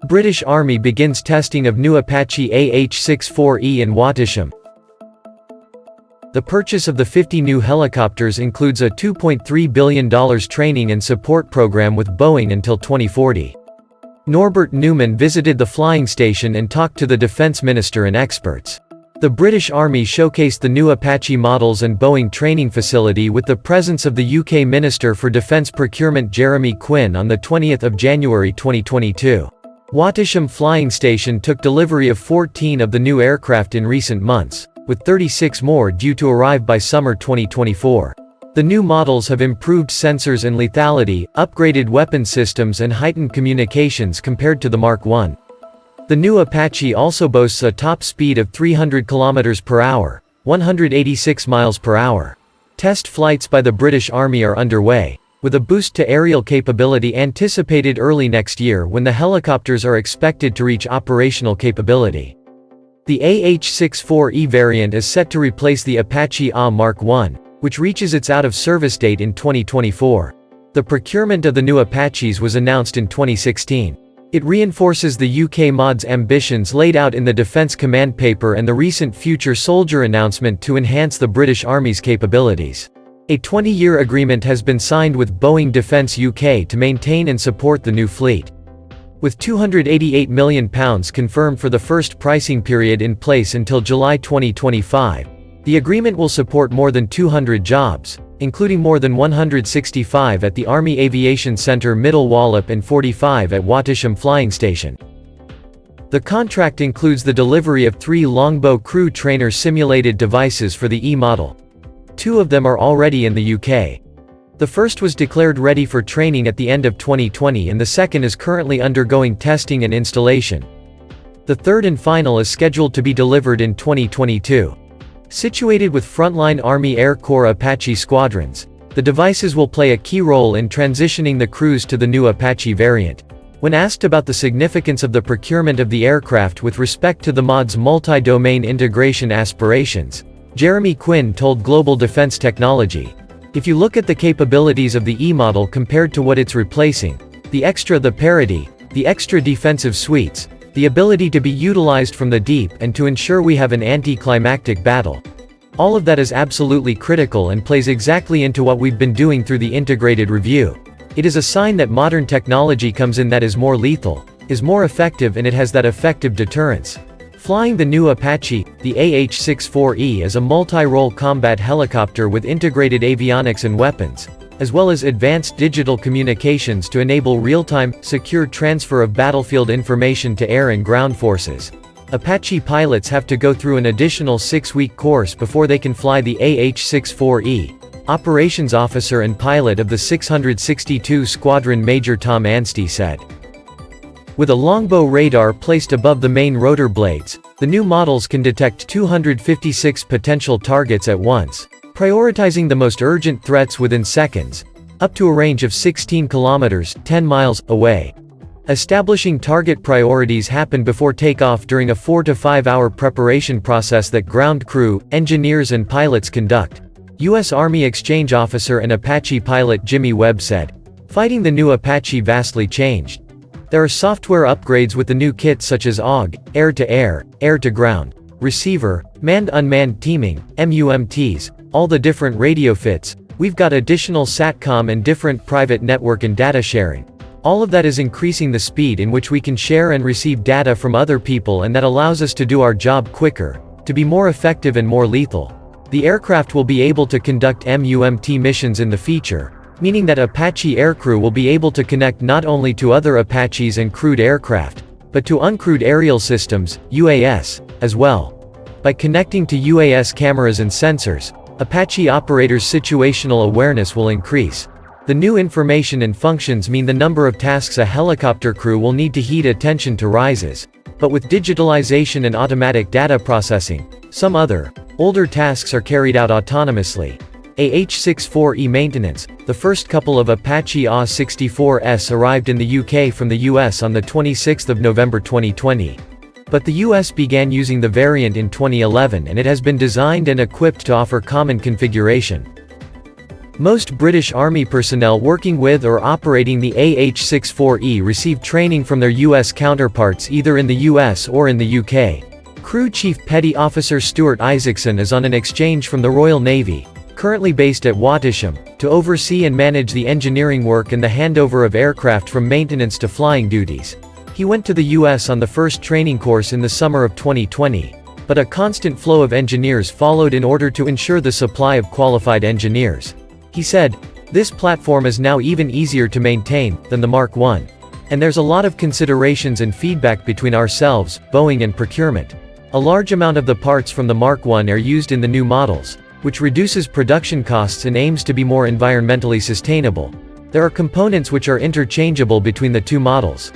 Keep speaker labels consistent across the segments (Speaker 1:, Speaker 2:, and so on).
Speaker 1: British Army begins testing of new Apache AH-64E in Wattisham. The purchase of the 50 new helicopters includes a $2.3 billion training and support program with Boeing until 2040. Norbert Neumann visited the flying station and talked to the defense minister and experts. The British Army showcased the new Apache models and Boeing training facility with the presence of the UK Minister for Defence Procurement Jeremy Quinn on 20 January 2022. Wattisham Flying Station took delivery of 14 of the new aircraft in recent months, with 36 more due to arrive by summer 2024. The new models have improved sensors and lethality, upgraded weapon systems and heightened communications compared to the Mark I. The new Apache also boasts a top speed of 300 km per hour, 186 miles per hour. Test flights by the British Army are underway, with a boost to aerial capability anticipated early next year when the helicopters are expected to reach operational capability. The AH-64E variant is set to replace the Apache AH Mark I, which reaches its out-of-service date in 2024. The procurement of the new Apaches was announced in 2016. It reinforces the UK MOD's ambitions laid out in the Defence Command Paper and the recent Future Soldier announcement to enhance the British Army's capabilities. A 20-year agreement has been signed with Boeing Defence UK to maintain and support the new fleet. With £288 million confirmed for the first pricing period in place until July 2025, the agreement will support more than 200 jobs, including more than 165 at the Army Aviation Centre Middle Wallop and 45 at Wattisham Flying Station. The contract includes the delivery of 3 Longbow crew trainer simulated devices for the E model. 2 of them are already in the UK. The first was declared ready for training at the end of 2020 and the second is currently undergoing testing and installation. The third and final is scheduled to be delivered in 2022. Situated with frontline Army Air Corps Apache squadrons, the devices will play a key role in transitioning the crews to the new Apache variant. When asked about the significance of the procurement of the aircraft with respect to the MOD's multi-domain integration aspirations, Jeremy Quinn told Global Defense Technology, "If you look at the capabilities of the E model compared to what it's replacing, the parity, the extra defensive suites, the ability to be utilized from the deep and to ensure we have an anti-climactic battle. All of that is absolutely critical and plays exactly into what we've been doing through the integrated review. It is a sign that modern technology comes in that is more lethal, is more effective and it has that effective deterrence." Flying the new Apache, the AH-64E is a multi-role combat helicopter with integrated avionics and weapons, as well as advanced digital communications to enable real-time, secure transfer of battlefield information to air and ground forces. Apache pilots have to go through an additional 6-week course before they can fly the AH-64E, operations officer and pilot of the 662 Squadron Major Tom Anstey said. With a longbow radar placed above the main rotor blades, the new models can detect 256 potential targets at once, prioritizing the most urgent threats within seconds, up to a range of 16 kilometers, 10 miles, away. Establishing target priorities happen before takeoff during a 4 to 5 hour preparation process that ground crew, engineers and pilots conduct. U.S. Army Exchange Officer and Apache pilot Jimmy Webb said, "Fighting the new Apache vastly changed. There are software upgrades with the new kits such as AUG, air-to-air, air-to-ground, receiver, manned-unmanned teaming, MUMTs, all the different radio fits. We've got additional SATCOM and different private network and data sharing. All of that is increasing the speed in which we can share and receive data from other people and that allows us to do our job quicker, to be more effective and more lethal. The aircraft will be able to conduct MUMT missions in the future, meaning that Apache aircrew will be able to connect not only to other Apaches and crewed aircraft, but to uncrewed aerial systems, UAS, as well. By connecting to UAS cameras and sensors, Apache operators' situational awareness will increase. The new information and functions mean the number of tasks a helicopter crew will need to heed attention to rises, but with digitalization and automatic data processing, some other, older tasks are carried out autonomously. AH-64E maintenance. The first couple of Apache AH-64Es arrived in the UK from the US on the 26th of November 2020. But the US began using the variant in 2011 and it has been designed and equipped to offer common configuration. Most British Army personnel working with or operating the AH-64E received training from their U.S. counterparts either in the U.S. or in the U.K. Crew Chief Petty Officer Stuart Isaacson is on an exchange from the Royal Navy, currently based at Wattisham, to oversee and manage the engineering work and the handover of aircraft from maintenance to flying duties. He went to the U.S. on the first training course in the summer of 2020, but a constant flow of engineers followed in order to ensure the supply of qualified engineers. He said, "This platform is now even easier to maintain than the Mark I. And there's a lot of considerations and feedback between ourselves, Boeing and procurement. A large amount of the parts from the Mark I are used in the new models, which reduces production costs and aims to be more environmentally sustainable. There are components which are interchangeable between the two models.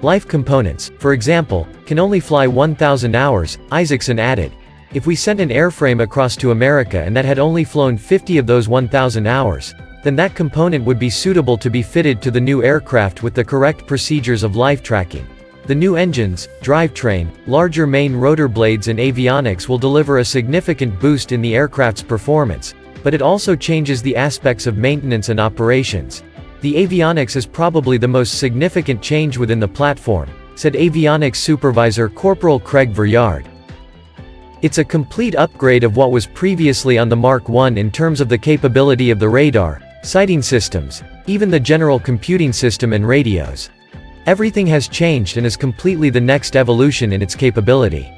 Speaker 1: Life components, for example, can only fly 1,000 hours, Isaacson added. If we sent an airframe across to America and that had only flown 50 of those 1,000 hours, then that component would be suitable to be fitted to the new aircraft with the correct procedures of life tracking. The new engines, drivetrain, larger main rotor blades and avionics will deliver a significant boost in the aircraft's performance, but it also changes the aspects of maintenance and operations. The avionics is probably the most significant change within the platform," said avionics supervisor Corporal Craig Veryaard. "It's a complete upgrade of what was previously on the Mark I in terms of the capability of the radar, sighting systems, even the general computing system and radios. Everything has changed and is completely the next evolution in its capability."